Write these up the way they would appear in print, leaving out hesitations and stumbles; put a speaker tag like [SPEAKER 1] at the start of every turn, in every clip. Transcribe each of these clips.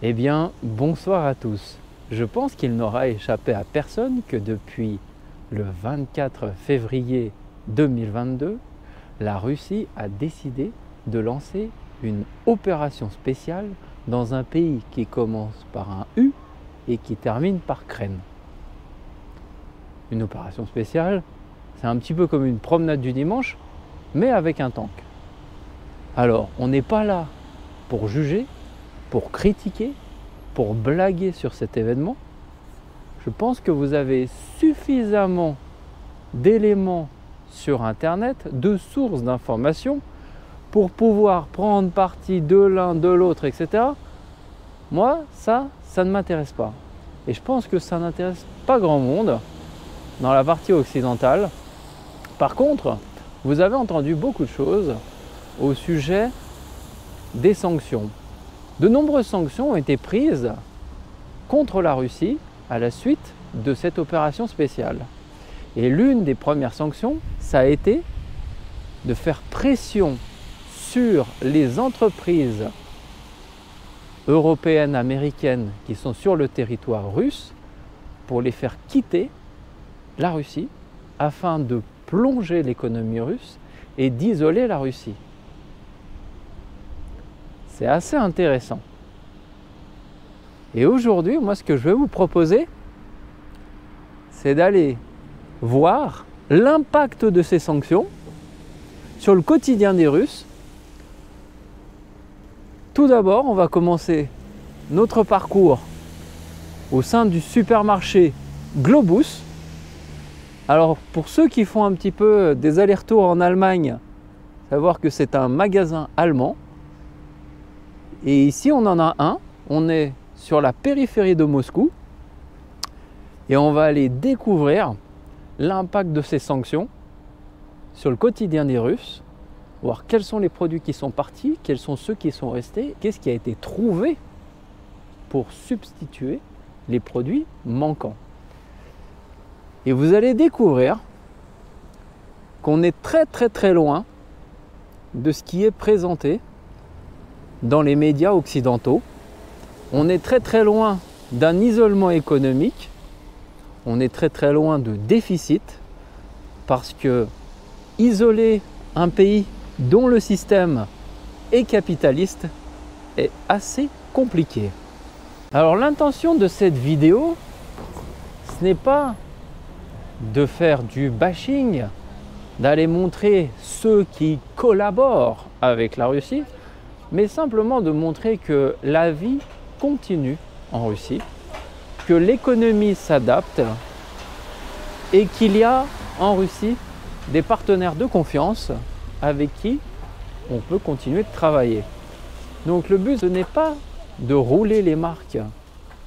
[SPEAKER 1] Eh bien, bonsoir à tous. Je pense qu'il n'aura échappé à personne que depuis le 24 février 2022, la Russie a décidé de lancer une opération spéciale dans un pays qui commence par un U et qui termine par Crène. Une opération spéciale, c'est un petit peu comme une promenade du dimanche, mais avec un tank. Alors, on n'est pas là pour juger, pour critiquer, pour blaguer sur cet événement. Je pense que vous avez suffisamment d'éléments sur Internet, de sources d'informations, pour pouvoir prendre parti de l'un, de l'autre, etc. Moi, ça ne m'intéresse pas. Et je pense que ça n'intéresse pas grand monde dans la partie occidentale. Par contre, vous avez entendu beaucoup de choses au sujet des sanctions. De nombreuses sanctions ont été prises contre la Russie à la suite de cette opération spéciale. Et l'une des premières sanctions, ça a été de faire pression sur les entreprises européennes, américaines qui sont sur le territoire russe pour les faire quitter la Russie afin de plonger l'économie russe et d'isoler la Russie. C'est assez intéressant. Et aujourd'hui, moi, ce que je vais vous proposer, c'est d'aller voir l'impact de ces sanctions sur le quotidien des Russes. Tout d'abord, on va commencer notre parcours au sein du supermarché Globus. Alors, pour ceux qui font un petit peu des allers-retours en Allemagne, savoir que c'est un magasin allemand. Et ici, on en a un. On est sur la périphérie de Moscou. Et on va aller découvrir l'impact de ces sanctions sur le quotidien des Russes. Voir quels sont les produits qui sont partis, quels sont ceux qui sont restés, qu'est-ce qui a été trouvé pour substituer les produits manquants. Et vous allez découvrir qu'on est très loin de ce qui est présenté dans les médias occidentaux. On est très loin d'un isolement économique, on est très loin de déficit, parce que isoler un pays dont le système est capitaliste est assez compliqué. Alors l'intention de cette vidéo, ce n'est pas de faire du bashing, d'aller montrer ceux qui collaborent avec la Russie, mais simplement de montrer que la vie continue en Russie, que l'économie s'adapte et qu'il y a en Russie des partenaires de confiance avec qui on peut continuer de travailler. Donc le but, ce n'est pas de rouler les marques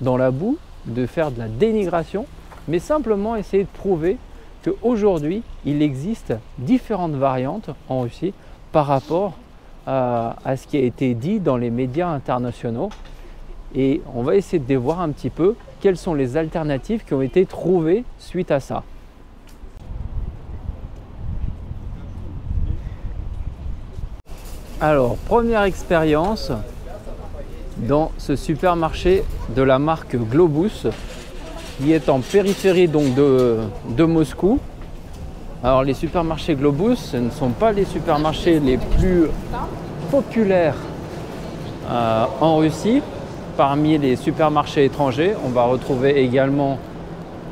[SPEAKER 1] dans la boue, de faire de la dénigration, mais simplement essayer de prouver qu'aujourd'hui, il existe différentes variantes en Russie par rapport à ce qui a été dit dans les médias internationaux. Et on va essayer de voir un petit peu quelles sont les alternatives qui ont été trouvées suite à ça. Alors, première expérience dans ce supermarché de la marque Globus qui est en périphérie donc de Moscou. Alors les supermarchés Globus, ce ne sont pas les supermarchés les plus populaires en Russie. Parmi les supermarchés étrangers, on va retrouver également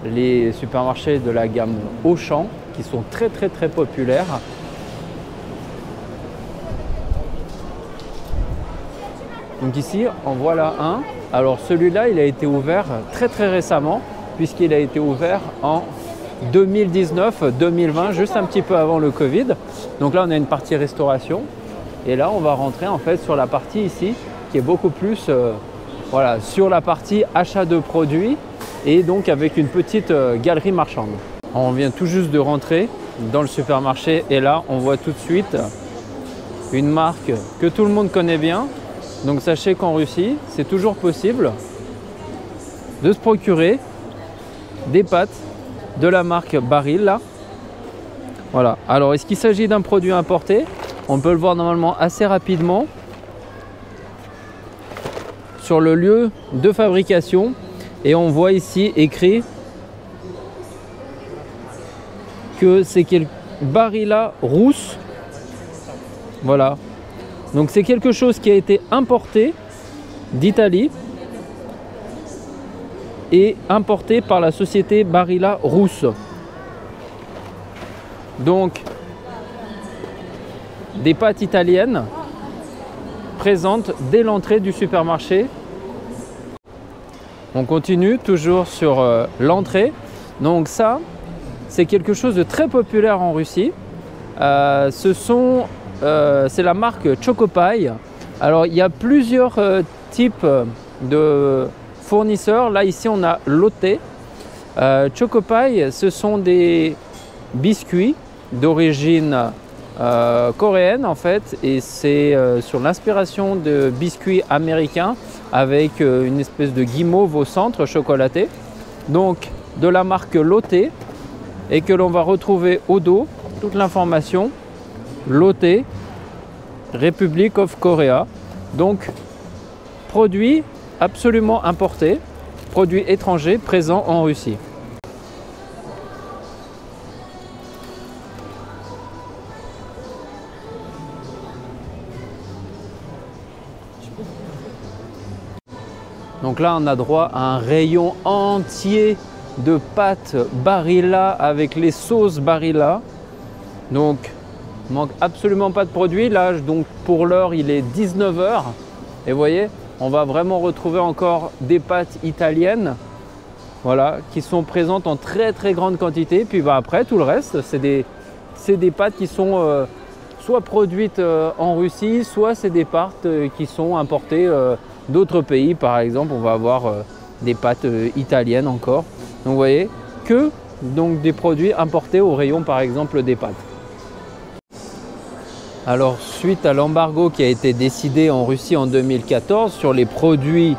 [SPEAKER 1] les supermarchés de la gamme Auchan qui sont très populaires. Donc ici, en voilà un. Alors celui-là, il a été ouvert très récemment puisqu'il a été ouvert en 2019-2020, juste un petit peu avant le Covid. Donc là, on a une partie restauration. Et là, on va rentrer en fait sur la partie ici qui est beaucoup plus voilà, sur la partie achat de produits et donc avec une petite galerie marchande. On vient tout juste de rentrer dans le supermarché et là, on voit tout de suite une marque que tout le monde connaît bien. Donc sachez qu'en Russie, c'est toujours possible de se procurer des pâtes de la marque Baril là. Voilà. Alors est-ce qu'il s'agit d'un produit importé? On peut le voir normalement assez rapidement sur le lieu de fabrication et on voit ici écrit que c'est Barilla Rousse. Voilà. Donc c'est quelque chose qui a été importé d'Italie et importé par la société Barilla Rousse. Donc des pâtes italiennes présentes dès l'entrée du supermarché. On continue toujours sur l'entrée. Donc ça, c'est quelque chose de très populaire en Russie. C'est la marque Chocopie. Alors il y a plusieurs types de fournisseurs. Là ici on a Lotte. Chocopie, ce sont des biscuits d'origine coréenne en fait, et c'est sur l'inspiration de biscuits américains avec une espèce de guimauve au centre chocolaté. Donc de la marque Lotte, et que l'on va retrouver au dos toute l'information Lotte, Republic of Korea. Donc produit absolument importé, produit étranger présent en Russie. Donc là on a droit à un rayon entier de pâtes Barilla avec les sauces Barilla. Donc il manque absolument pas de produits. Là donc pour l'heure il est 19 h et vous voyez on va vraiment retrouver encore des pâtes italiennes, voilà, qui sont présentes en très grande quantité. Puis après tout le reste c'est des pâtes qui sont soit produites en Russie, soit c'est des pâtes qui sont importées d'autres pays. Par exemple on va avoir des pâtes italiennes encore. Donc vous voyez que donc des produits importés au rayon par exemple des pâtes. Alors suite à l'embargo qui a été décidé en Russie en 2014 sur les produits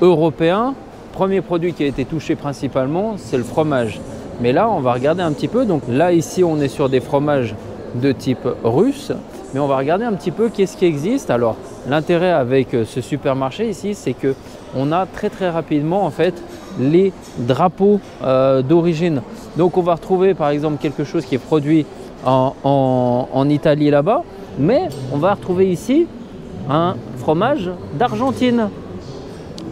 [SPEAKER 1] européens, premier produit qui a été touché principalement c'est le fromage. Mais là on va regarder un petit peu, donc là ici on est sur des fromages de type russe, mais on va regarder un petit peu qu'est-ce qui existe. Alors l'intérêt avec ce supermarché ici c'est que on a très rapidement en fait les drapeaux d'origine. Donc on va retrouver par exemple quelque chose qui est produit en Italie là-bas, mais on va retrouver ici un fromage d'Argentine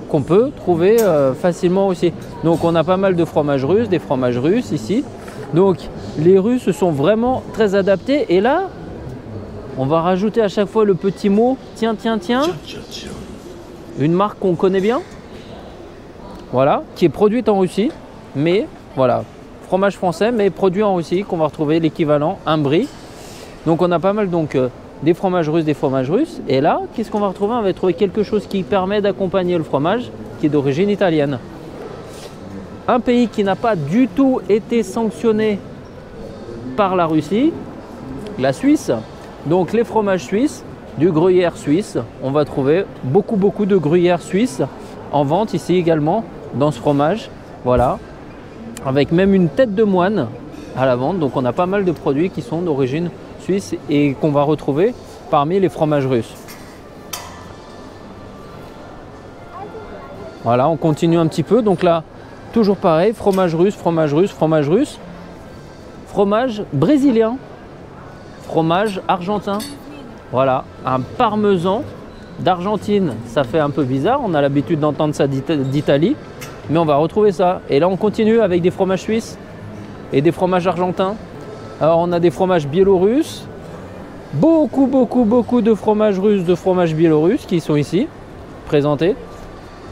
[SPEAKER 1] qu'on peut trouver facilement aussi. Donc on a pas mal de fromages russes, des fromages russes ici. Donc les Russes sont vraiment très adaptés, et là on va rajouter à chaque fois le petit mot tiens, une marque qu'on connaît bien, voilà, qui est produite en Russie, mais voilà, fromage français mais produit en Russie, qu'on va retrouver l'équivalent, un brie. Donc on a pas mal donc des fromages russes, et là qu'est-ce qu'on va retrouver? On va trouver quelque chose qui permet d'accompagner le fromage qui est d'origine italienne. Un pays qui n'a pas du tout été sanctionné par la Russie, la Suisse. Donc les fromages suisses, du gruyère suisse, on va trouver beaucoup de gruyère suisse en vente ici également dans ce fromage, voilà, avec même une tête de moine à la vente. Donc on a pas mal de produits qui sont d'origine suisse et qu'on va retrouver parmi les fromages russes. Voilà, on continue un petit peu. Donc là toujours pareil, fromage russe, fromage brésilien, fromage argentin. Voilà, un parmesan d'Argentine, ça fait un peu bizarre, on a l'habitude d'entendre ça d'Italie, mais on va retrouver ça. Et là on continue avec des fromages suisses et des fromages argentins. Alors on a des fromages biélorusses, beaucoup de fromages russes, de fromages biélorusses qui sont ici présentés.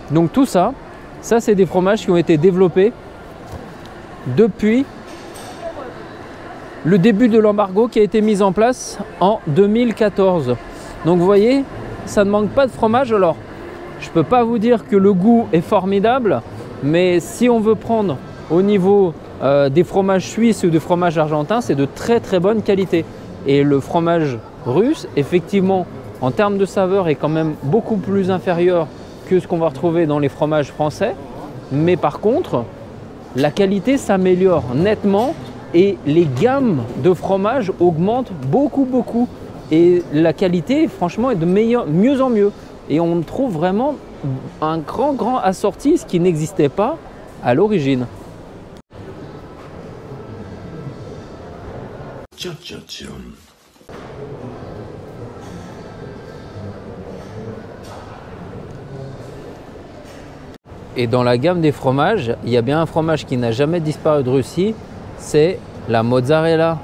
[SPEAKER 1] Donc tout ça c'est des fromages qui ont été développés depuis le début de l'embargo qui a été mis en place en 2014. Donc vous voyez, ça ne manque pas de fromage. Alors je ne peux pas vous dire que le goût est formidable, mais si on veut prendre au niveau des fromages suisses ou des fromages argentins, c'est de très bonne qualité. Et le fromage russe, effectivement, en termes de saveur, est quand même beaucoup plus inférieur que ce qu'on va retrouver dans les fromages français. Mais par contre, la qualité s'améliore nettement et les gammes de fromage augmentent beaucoup. Et la qualité, franchement, est de mieux en mieux. Et on trouve vraiment un grand assorti, ce qui n'existait pas à l'origine. Et dans la gamme des fromages, il y a bien un fromage qui n'a jamais disparu de Russie, c'est la mozzarella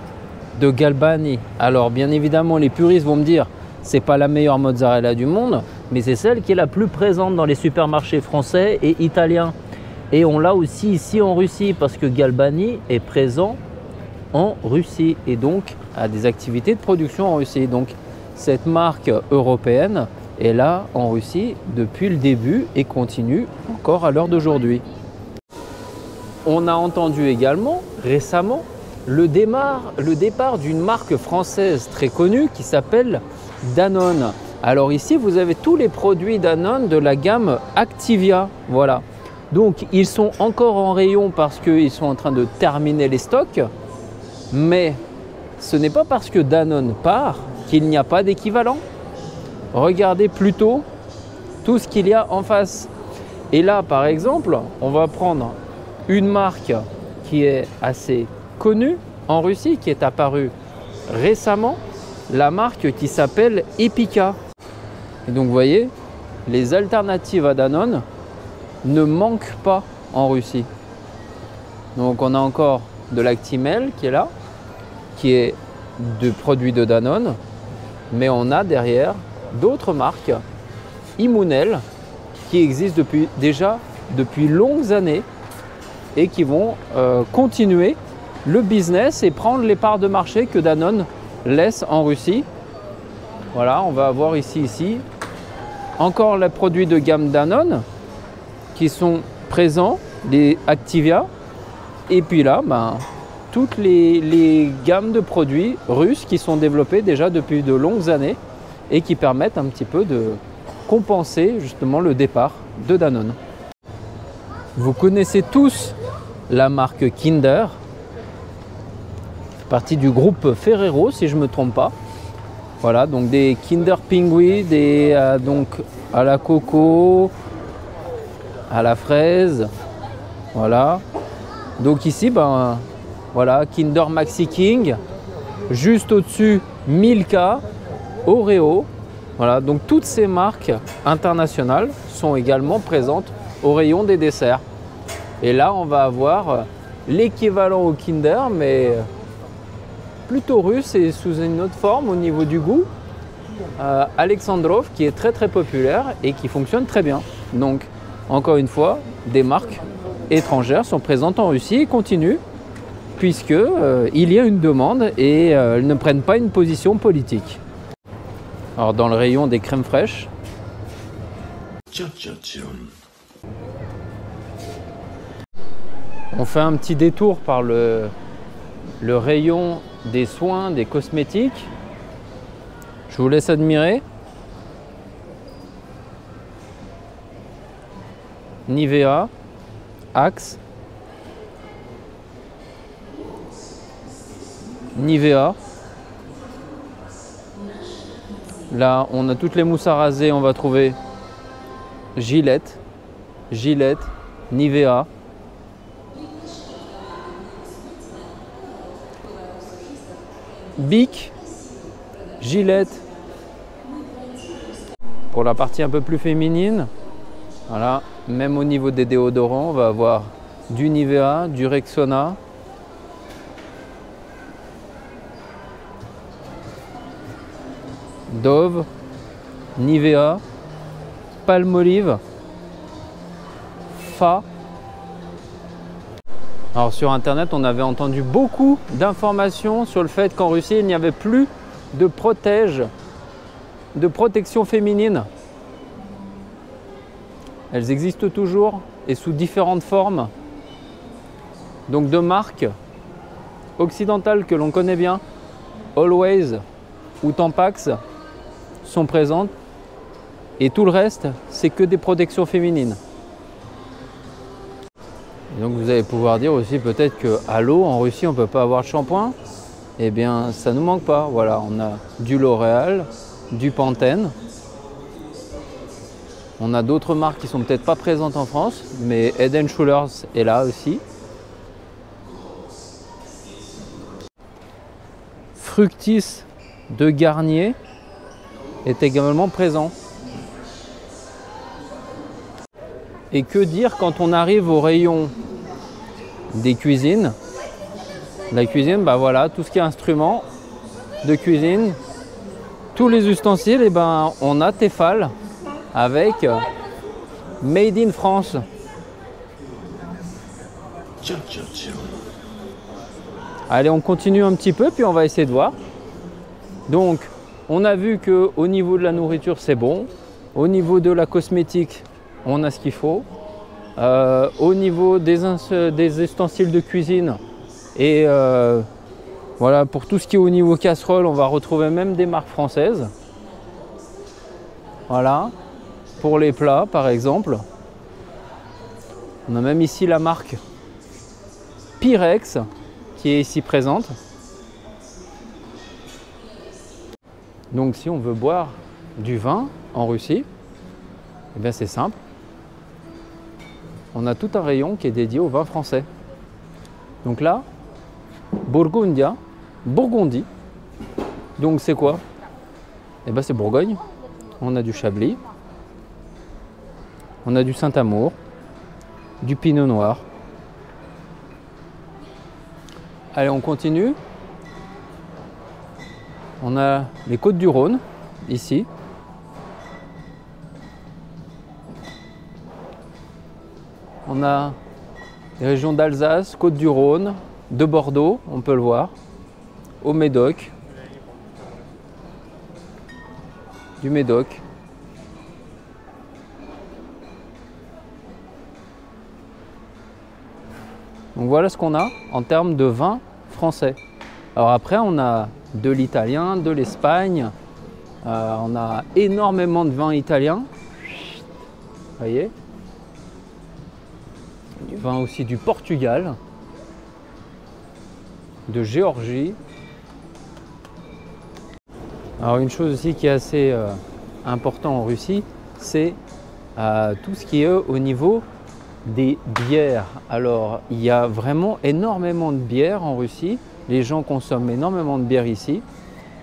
[SPEAKER 1] de Galbani. Alors bien évidemment, les puristes vont me dire, c'est pas la meilleure mozzarella du monde, mais c'est celle qui est la plus présente dans les supermarchés français et italiens. Et on l'a aussi ici en Russie, parce que Galbani est présent en Russie et donc a des activités de production en Russie. Donc cette marque européenne est là en Russie depuis le début et continue encore à l'heure d'aujourd'hui. On a entendu également récemment le départ d'une marque française très connue qui s'appelle Danone. Alors ici, vous avez tous les produits Danone de la gamme Activia. Voilà. Donc ils sont encore en rayon parce qu'ils sont en train de terminer les stocks. Mais ce n'est pas parce que Danone part qu'il n'y a pas d'équivalent. Regardez plutôt tout ce qu'il y a en face. Et là, par exemple, on va prendre une marque qui est assez connue en Russie, qui est apparue récemment, la marque qui s'appelle Epica. Et donc, vous voyez, les alternatives à Danone ne manquent pas en Russie. Donc, on a encore de l'Actimel qui est là, qui est de produits de Danone, mais on a derrière d'autres marques, Immunel, qui existent déjà depuis longues années et qui vont continuer le business et prendre les parts de marché que Danone laisse en Russie. Voilà, on va avoir ici encore les produits de gamme Danone qui sont présents, les Activia, et puis là, toutes les gammes de produits russes qui sont développées déjà depuis de longues années et qui permettent un petit peu de compenser justement le départ de Danone. Vous connaissez tous la marque Kinder, partie du groupe Ferrero si je ne me trompe pas. Voilà, donc des Kinder Pingui, donc à la coco, à la fraise. Voilà. Donc ici, voilà, Kinder Maxi King, juste au-dessus Milka, Oreo. Voilà, donc toutes ces marques internationales sont également présentes au rayon des desserts. Et là, on va avoir l'équivalent au Kinder, mais plutôt russe et sous une autre forme au niveau du goût. Alexandrov, qui est très populaire et qui fonctionne très bien. Donc, encore une fois, des marques étrangères sont présentes en Russie et continuent, puisque il y a une demande et elles ne prennent pas une position politique. Alors dans le rayon des crèmes fraîches, on fait un petit détour par le rayon des soins, des cosmétiques. Je vous laisse admirer. Nivea, Axe, Nivea. Là, on a toutes les mousses à raser, on va trouver Gillette, Nivea. Bic, Gillette. Pour la partie un peu plus féminine, voilà, même au niveau des déodorants, on va avoir du Nivea, du Rexona. Dove, Nivea, Palmolive, Fa. Alors sur internet, on avait entendu beaucoup d'informations sur le fait qu'en Russie, il n'y avait plus de protection féminine. Elles existent toujours et sous différentes formes. Donc de marques occidentales que l'on connaît bien, Always ou Tampax, sont présentes et tout le reste, c'est que des protections féminines. Et donc vous allez pouvoir dire aussi peut-être qu'à l'eau, en Russie, on ne peut pas avoir de shampoing. Eh bien, ça ne nous manque pas. Voilà, on a du L'Oréal, du Pantene. On a d'autres marques qui sont peut-être pas présentes en France, mais Head & Shoulders est là aussi. Fructis de Garnier est également présent. Et que dire quand on arrive au rayon des cuisines? La cuisine, bah voilà, tout ce qui est instruments de cuisine, tous les ustensiles, et ben on a Tefal avec Made in France. Allez, on continue un petit peu, puis on va essayer de voir. Donc, on a vu qu'au niveau de la nourriture, c'est bon. Au niveau de la cosmétique, on a ce qu'il faut. Au niveau des ustensiles de cuisine, et voilà, pour tout ce qui est au niveau casserole, on va retrouver même des marques françaises. Voilà, pour les plats par exemple. On a même ici la marque Pyrex qui est ici présente. Donc si on veut boire du vin en Russie, eh bien c'est simple. On a tout un rayon qui est dédié au vin français. Donc là, Burgundia, Bourgondie. Donc c'est quoi? Eh bien c'est Bourgogne. On a du Chablis. On a du Saint-Amour. Du Pinot Noir. Allez, on continue. On a les Côtes-du-Rhône, ici. On a les régions d'Alsace, Côtes-du-Rhône, de Bordeaux, on peut le voir, au Médoc, du Médoc. Donc voilà ce qu'on a en termes de vin français. Alors après, on a de l'italien, de l'Espagne, on a énormément de vins italiens, vous voyez. Du vin aussi du Portugal, de Géorgie. Alors une chose aussi qui est assez important en Russie, c'est tout ce qui est au niveau des bières. Alors il y a vraiment énormément de bières en Russie. Les gens consomment énormément de bière ici.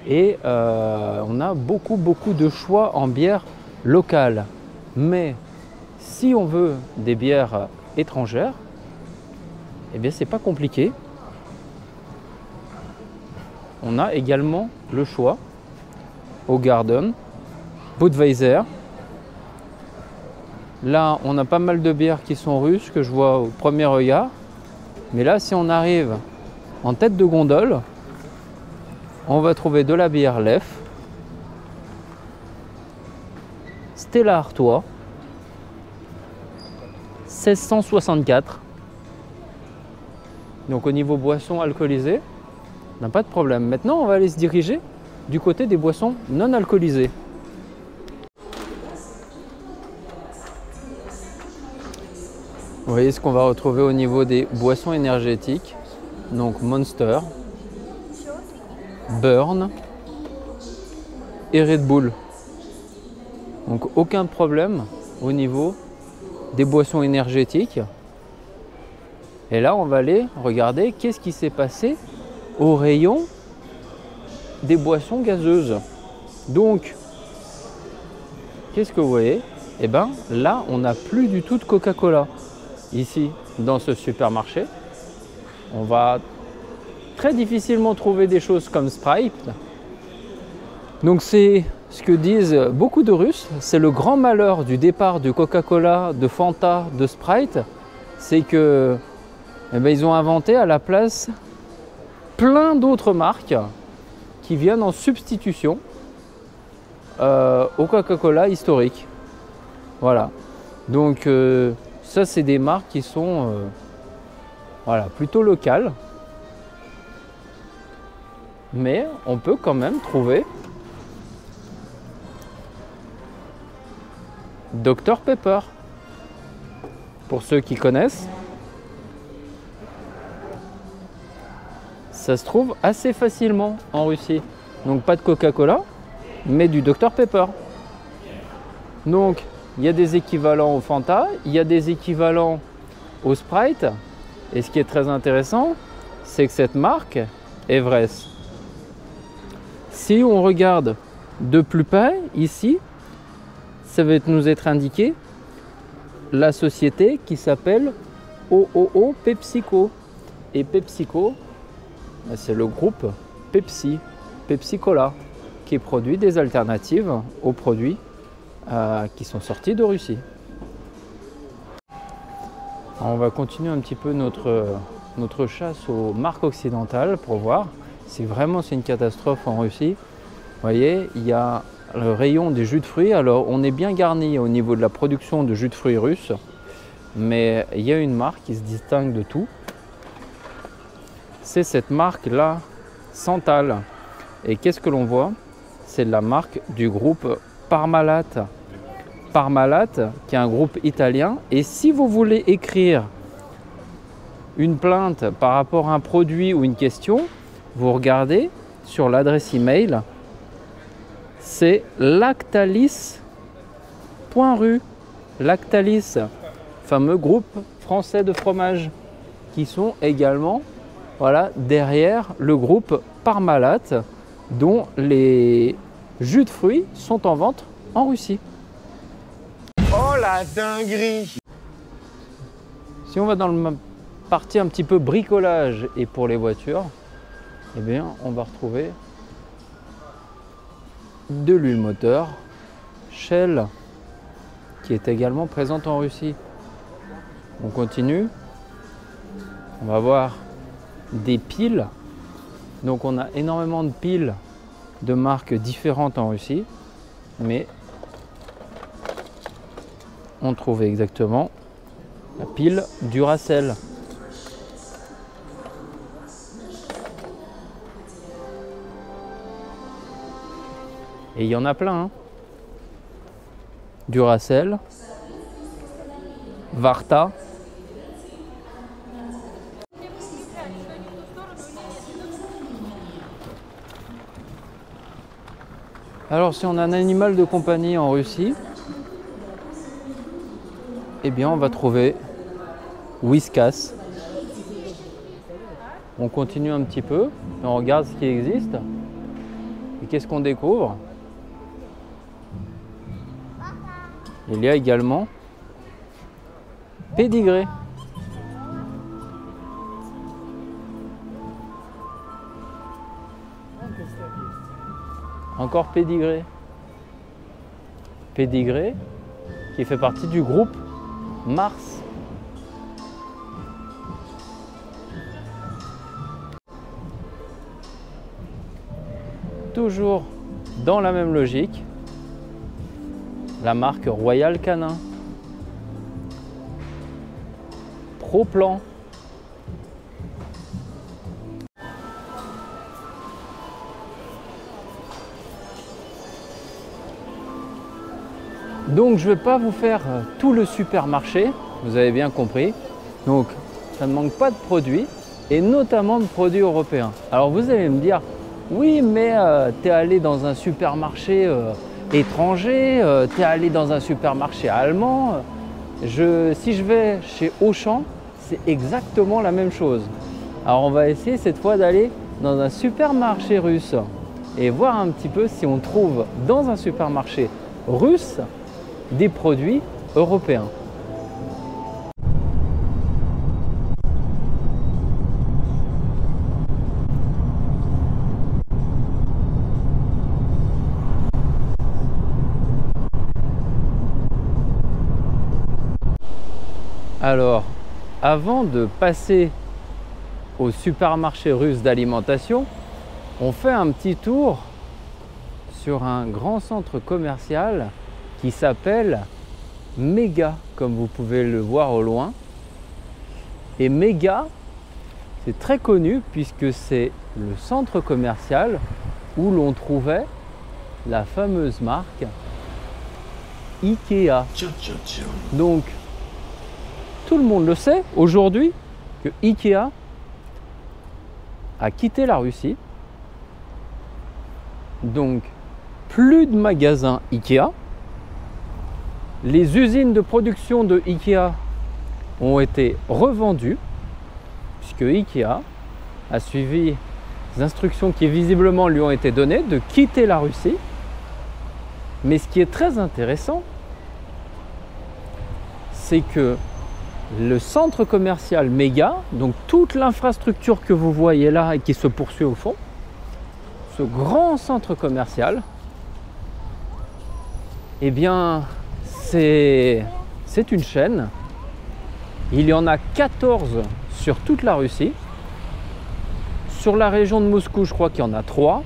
[SPEAKER 1] Et on a beaucoup de choix en bière locale. Mais si on veut des bières étrangères, eh bien c'est pas compliqué. On a également le choix au Garden, Budweiser. Là, on a pas mal de bières qui sont russes que je vois au premier regard. Mais là, si on arrive en tête de gondole, on va trouver de la bière Lef, Stella Artois, 1664. Donc au niveau boissons alcoolisées, on n'a pas de problème. Maintenant, on va aller se diriger du côté des boissons non alcoolisées. Vous voyez ce qu'on va retrouver au niveau des boissons énergétiques. Donc Monster, Burn et Red Bull. Donc aucun problème au niveau des boissons énergétiques. Et là, on va aller regarder qu'est-ce qui s'est passé au rayon des boissons gazeuses. Donc, qu'est-ce que vous voyez? Eh bien, là, on n'a plus du tout de Coca-Cola. Ici, dans ce supermarché, on va très difficilement trouver des choses comme Sprite. Donc, c'est ce que disent beaucoup de Russes. C'est le grand malheur du départ de Coca-Cola, de Fanta, de Sprite. C'est que eh bien, ils ont inventé à la place plein d'autres marques qui viennent en substitution au Coca-Cola historique. Voilà. Donc ça, c'est des marques qui sont voilà, plutôt locales. Mais on peut quand même trouver Dr Pepper. Pour ceux qui connaissent, ça se trouve assez facilement en Russie. Donc pas de Coca-Cola, mais du Dr Pepper. Donc il y a des équivalents au Fanta, il y a des équivalents au Sprite. Et ce qui est très intéressant, c'est que cette marque, Everest, si on regarde de plus près, ici, ça va nous être indiqué la société qui s'appelle OOO PepsiCo. Et PepsiCo, c'est le groupe Pepsi, Pepsi Cola, qui produit des alternatives aux produits qui sont sortis de Russie. Alors on va continuer un petit peu notre chasse aux marques occidentales pour voir si vraiment c'est une catastrophe en Russie. Vous voyez, il y a le rayon des jus de fruits. Alors on est bien garni au niveau de la production de jus de fruits russes, mais il y a une marque qui se distingue de tout. C'est cette marque-là, Santal. Et qu'est-ce que l'on voit? C'est la marque du groupe Parmalat. Parmalat, qui est un groupe italien. Et si vous voulez écrire une plainte par rapport à un produit ou une question, vous regardez sur l'adresse email, c'est lactalis.ru. Lactalis, fameux groupe français de fromage, qui sont également derrière le groupe Parmalat, dont les jus de fruits sont en vente en Russie.
[SPEAKER 2] Oh la dinguerie!
[SPEAKER 1] Si on va dans la partie un petit peu bricolage et pour les voitures, eh bien on va retrouver de l'huile moteur Shell, qui est également présente en Russie. On continue. On va voir des piles. Donc on a énormément de piles de marques différentes en Russie, mais on trouve exactement la pile Duracell. Et il y en a plein, hein. Duracell, Varta. Alors si on a un animal de compagnie en Russie, eh bien on va trouver Whiskas. On continue un petit peu, et on regarde ce qui existe. Et qu'est-ce qu'on découvre? Il y a également Pédigré. Encore Pédigré. Pédigré qui fait partie du groupe Mars. Toujours dans la même logique, la marque Royal Canin. Pro-Plan. Donc je ne vais pas vous faire tout le supermarché, vous avez bien compris. Donc ça ne manque pas de produits, et notamment de produits européens. Alors vous allez me dire, oui mais tu es allé dans un supermarché étranger, tu es allé dans un supermarché allemand. Si je vais chez Auchan, c'est exactement la même chose. Alors on va essayer cette fois d'aller dans un supermarché russe et voir un petit peu si on trouve dans un supermarché russe des produits européens. Alors, avant de passer au supermarché russe d'alimentation, on fait un petit tour sur un grand centre commercial qui s'appelle Mega, comme vous pouvez le voir au loin. Et Mega, c'est très connu puisque c'est le centre commercial où l'on trouvait la fameuse marque Ikea. Donc, tout le monde le sait aujourd'hui que Ikea a quitté la Russie. Donc, plus de magasins Ikea. Les usines de production de Ikea ont été revendues, puisque Ikea a suivi les instructions qui visiblement lui ont été données de quitter la Russie. Mais ce qui est très intéressant, c'est que le centre commercial Mega, donc toute l'infrastructure que vous voyez là et qui se poursuit au fond, ce grand centre commercial, eh bien, c'est une chaîne. Il y en a 14 sur toute la Russie. Sur la région de Moscou, je crois qu'il y en a 3.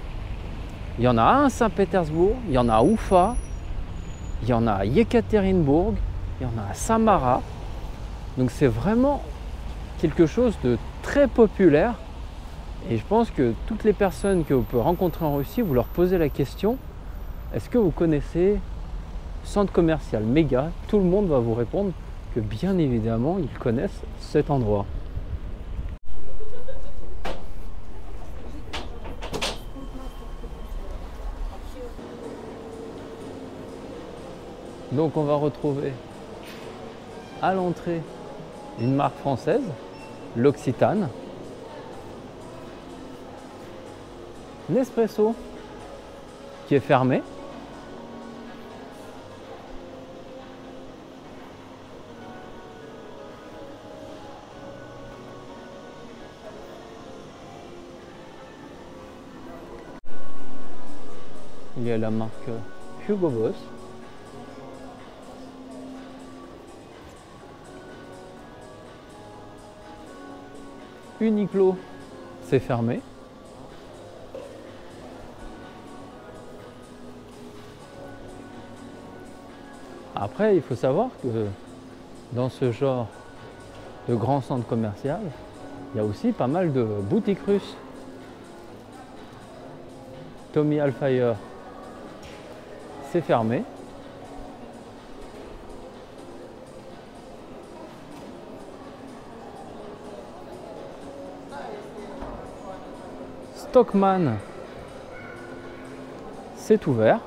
[SPEAKER 1] Il y en a un à Saint-Pétersbourg, il y en a à Oufa, il y en a à Yekaterinbourg, il y en a à Samara. Donc c'est vraiment quelque chose de très populaire. Et je pense que toutes les personnes que vous pouvez rencontrer en Russie, vous leur posez la question, est-ce que vous connaissez centre commercial Mega? Tout le monde va vous répondre que bien évidemment, ils connaissent cet endroit. Donc on va retrouver à l'entrée une marque française, l'Occitane. Nespresso qui est fermé. Il y a la marque Hugo Boss. Uniqlo, c'est fermé. Après, il faut savoir que dans ce genre de grand centre commercial, il y a aussi pas mal de boutiques russes. Tommy Hilfiger, c'est fermé. Stockmann, c'est ouvert.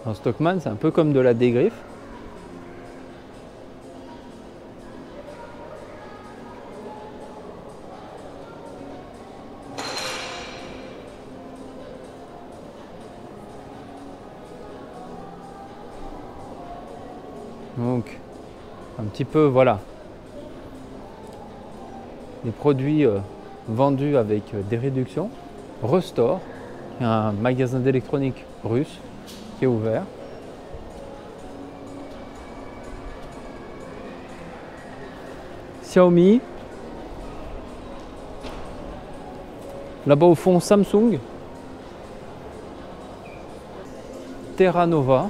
[SPEAKER 1] Alors, Stockmann, c'est un peu comme de la dégriffe. Donc, un petit peu, voilà, des produits vendus avec des réductions. Restore, un magasin d'électronique russe qui est ouvert. Xiaomi. Là-bas au fond, Samsung. Terra Nova.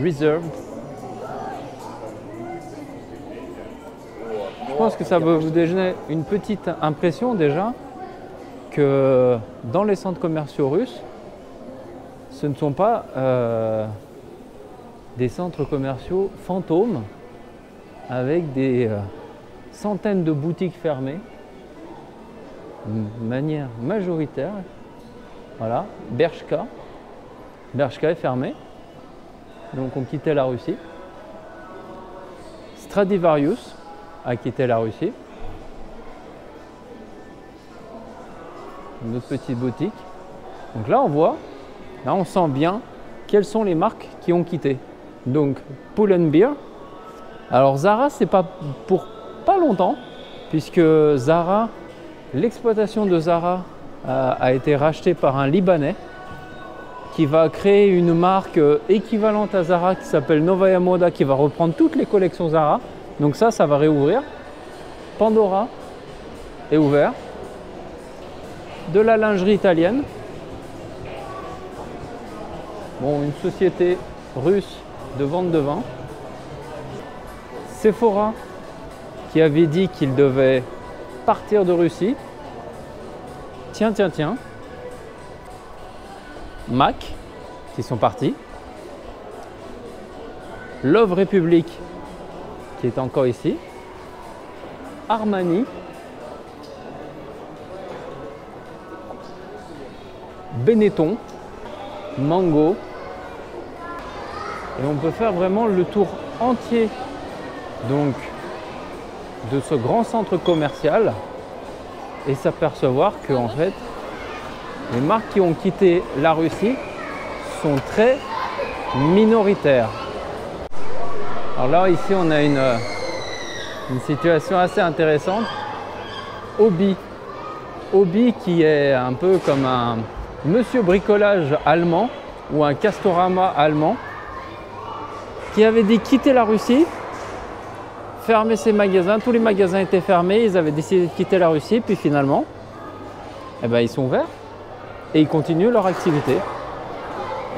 [SPEAKER 1] Reserved. Je pense que ça va vous donner une petite impression déjà que dans les centres commerciaux russes, ce ne sont pas des centres commerciaux fantômes avec des centaines de boutiques fermées de manière majoritaire. Voilà, Bershka. Bershka est fermé. Donc on quittait la Russie. Stradivarius a quitté la Russie. Une autre petite boutique. Donc là on voit, là on sent bien quelles sont les marques qui ont quitté. Donc Pull&Bear. Alors Zara, c'est pas pour pas longtemps, puisque Zara, l'exploitation de Zara a été rachetée par un Libanais qui va créer une marque équivalente à Zara qui s'appelle Novaya Moda, qui va reprendre toutes les collections Zara. Donc ça va réouvrir. Pandora est ouvert. De la lingerie italienne. Bon, une société russe de vente de vin. Sephora, qui avait dit qu'il devait partir de Russie. Tiens. Mac, qui sont partis. Love Republic, qui est encore ici. Armani. Benetton. mango. Et on peut faire vraiment le tour entier donc de ce grand centre commercial et s'apercevoir que en fait les marques qui ont quitté la Russie sont très minoritaires. Alors là ici on a une situation assez intéressante. Hobby qui est un peu comme un monsieur bricolage allemand ou un Castorama allemand qui avait dit quitter la Russie, fermer ses magasins, tous les magasins étaient fermés, ils avaient décidé de quitter la Russie, puis finalement, eh ben, ils sont ouverts et ils continuent leur activité.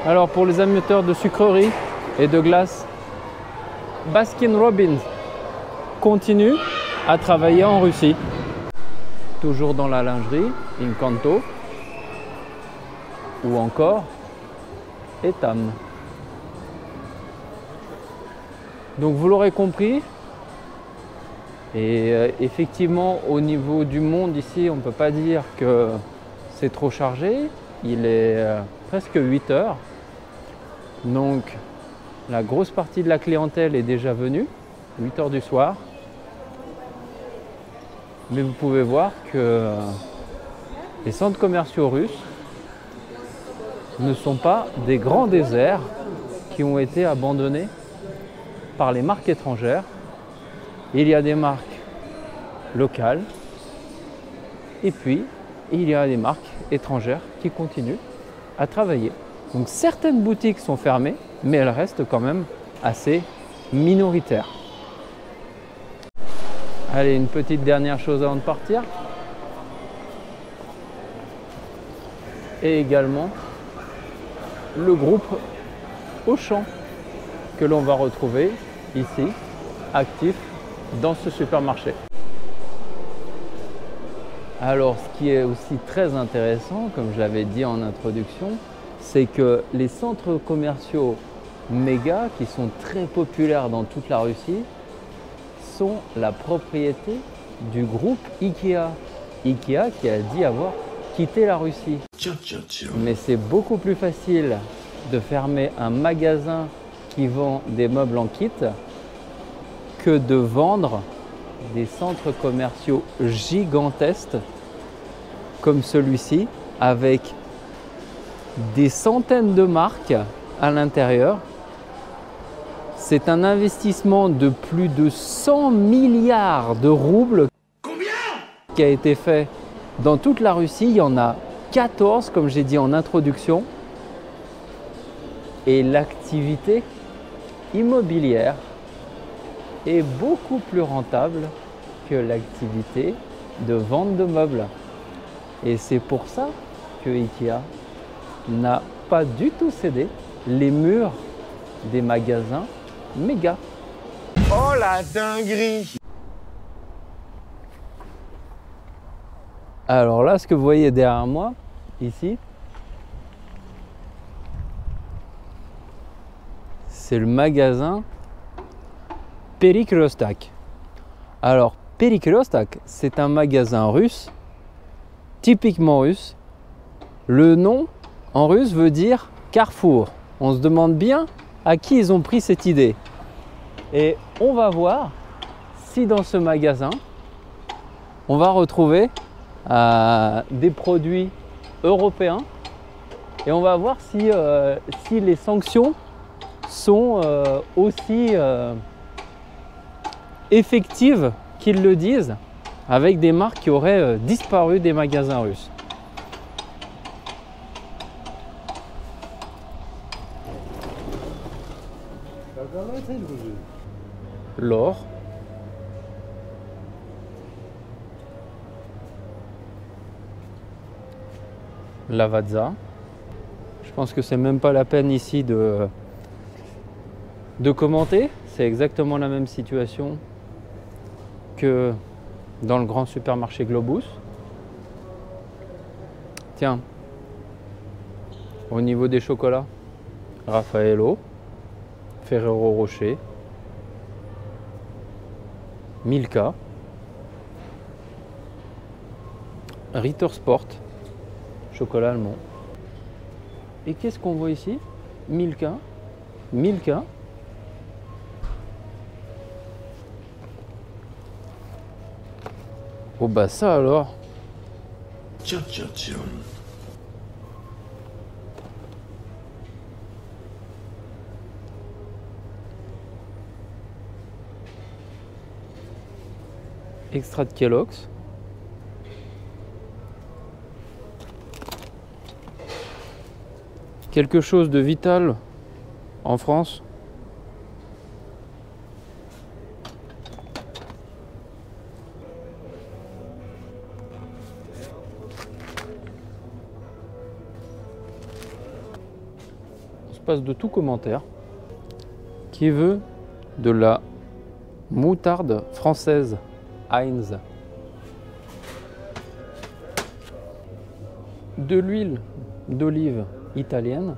[SPEAKER 1] Alors pour les amateurs de sucreries et de glace, Baskin Robbins continue à travailler en Russie. Toujours dans la lingerie, Incanto ou encore Etam. Donc vous l'aurez compris, et effectivement au niveau du monde ici, on ne peut pas dire que c'est trop chargé. Il est presque 8 heures. Donc la grosse partie de la clientèle est déjà venue, 8 heures du soir. Mais vous pouvez voir que les centres commerciaux russes ne sont pas des grands déserts qui ont été abandonnés par les marques étrangères. Il y a des marques locales et puis il y a des marques étrangères qui continuent à travailler. Donc certaines boutiques sont fermées, mais elles restent quand même assez minoritaires. Allez, une petite dernière chose avant de partir. Et également le groupe Auchan que l'on va retrouver ici, actif dans ce supermarché. Alors, ce qui est aussi très intéressant, comme je l'avais dit en introduction, c'est que les centres commerciaux méga, qui sont très populaires dans toute la Russie, sont la propriété du groupe Ikea. Ikea qui a dit avoir quitté la Russie. Mais c'est beaucoup plus facile de fermer un magasin qui vend des meubles en kit que de vendre des centres commerciaux gigantesques comme celui-ci avec des centaines de marques à l'intérieur. C'est un investissement de plus de 100 milliards de roubles qui a été fait dans toute la Russie. Il y en a 14, comme j'ai dit en introduction. Et l'activité immobilière est beaucoup plus rentable que l'activité de vente de meubles. Et c'est pour ça que Ikea n'a pas du tout cédé les murs des magasins méga.
[SPEAKER 2] Oh la dinguerie!
[SPEAKER 1] Alors là, ce que vous voyez derrière moi, ici, c'est le magasin Perikryostok. Alors, Perikryostok, c'est un magasin russe, typiquement russe. Le nom en russe veut dire carrefour. On se demande bien à qui ils ont pris cette idée. Et on va voir si dans ce magasin, on va retrouver des produits européens et on va voir si les sanctions sont aussi effectives qu'ils le disent, avec des marques qui auraient disparu des magasins russes. L'or, Lavazza. Je pense que c'est même pas la peine ici de commenter. C'est exactement la même situation que dans le grand supermarché Globus. Tiens, au niveau des chocolats, Raffaello, Ferrero Rocher, Milka, Ritter Sport, chocolat allemand. Et qu'est-ce qu'on voit ici? Milka. Milka. Oh bah ça alors. Extrait de Kellogg's. Quelque chose de vital en France. On se passe de tout commentaire. Qui veut de la moutarde française Heinz? De l'huile d'olive italienne,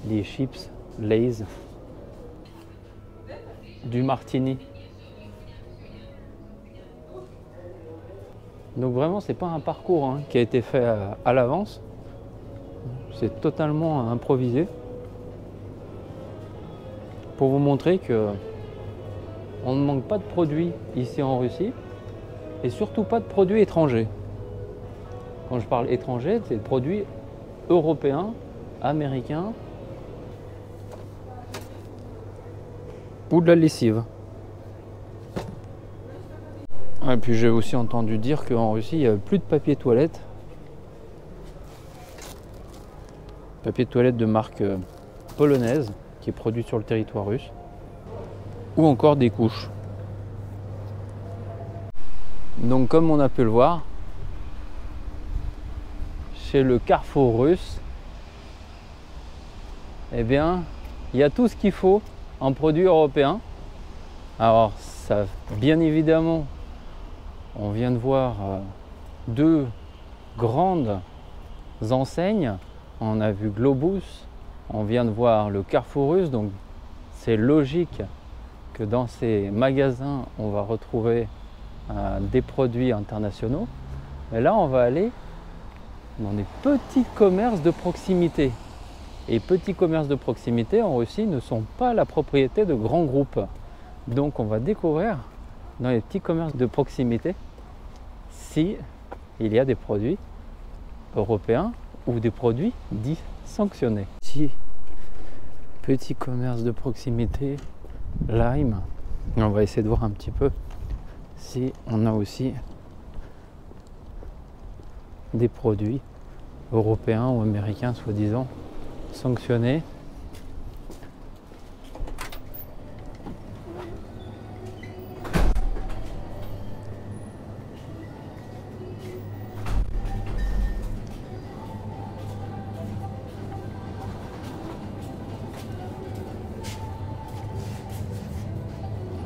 [SPEAKER 1] des chips Lay's, du martini. Donc vraiment c'est pas un parcours hein, qui a été fait à l'avance, c'est totalement improvisé pour vous montrer que on ne manque pas de produits ici en Russie et surtout pas de produits étrangers. Quand je parle étrangers, c'est des produits européens, américains ou de la lessive. Et puis j'ai aussi entendu dire qu'en Russie, il n'y a plus de papier toilette. Papier de toilette de marque polonaise qui est produit sur le territoire russe. Ou encore des couches. Donc comme on a pu le voir, chez le Carrefour russe, eh bien, il y a tout ce qu'il faut en produits européens. Alors, ça, bien évidemment, on vient de voir deux grandes enseignes. On a vu Globus, on vient de voir le Carrefour russe, donc c'est logique que dans ces magasins, on va retrouver des produits internationaux. Mais là, on va aller dans des petits commerces de proximité. Et petits commerces de proximité en Russie ne sont pas la propriété de grands groupes. Donc on va découvrir dans les petits commerces de proximité si il y a des produits européens ou des produits dits sanctionnés. Ici, petit commerce de proximité, Lime. On va essayer de voir un petit peu si on a aussi des produits européens ou américains soi-disant sanctionnés.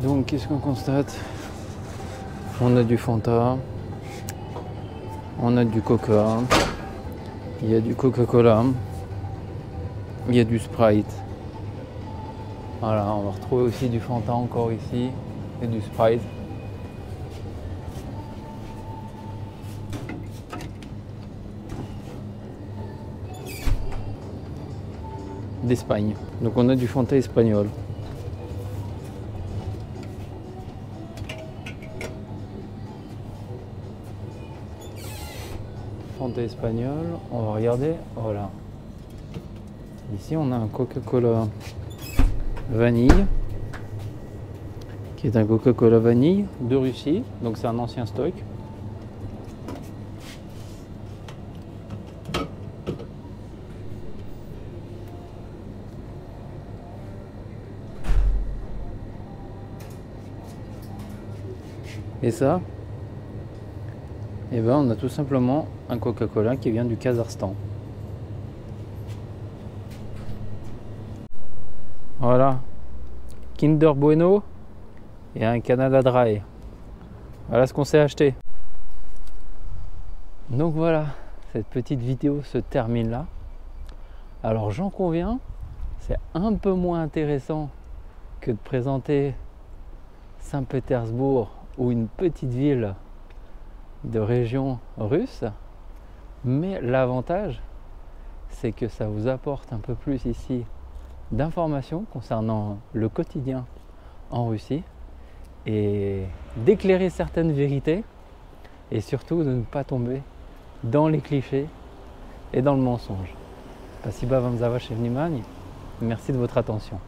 [SPEAKER 1] Donc qu'est-ce qu'on constate? On a du Fanta, on a du Coca, il y a du Coca-Cola, il y a du Sprite. Voilà, on va retrouver aussi du Fanta encore ici et du Sprite. D'Espagne. Donc on a du Fanta espagnol. Fanta espagnol, on va regarder, voilà. Ici on a un Coca-Cola vanille, qui est un Coca-Cola vanille de Russie, donc c'est un ancien stock. Et ça, eh ben on a tout simplement un Coca-Cola qui vient du Kazakhstan. Voilà, Kinder Bueno et un Canada Dry. Voilà ce qu'on s'est acheté. Donc voilà, cette petite vidéo se termine là. Alors j'en conviens, c'est un peu moins intéressant que de présenter Saint-Pétersbourg ou une petite ville de région russe, mais l'avantage c'est que ça vous apporte un peu plus ici d'informations concernant le quotidien en Russie et d'éclairer certaines vérités et surtout de ne pas tomber dans les clichés et dans le mensonge. Спасибо вам за ваше внимание. Merci de votre attention.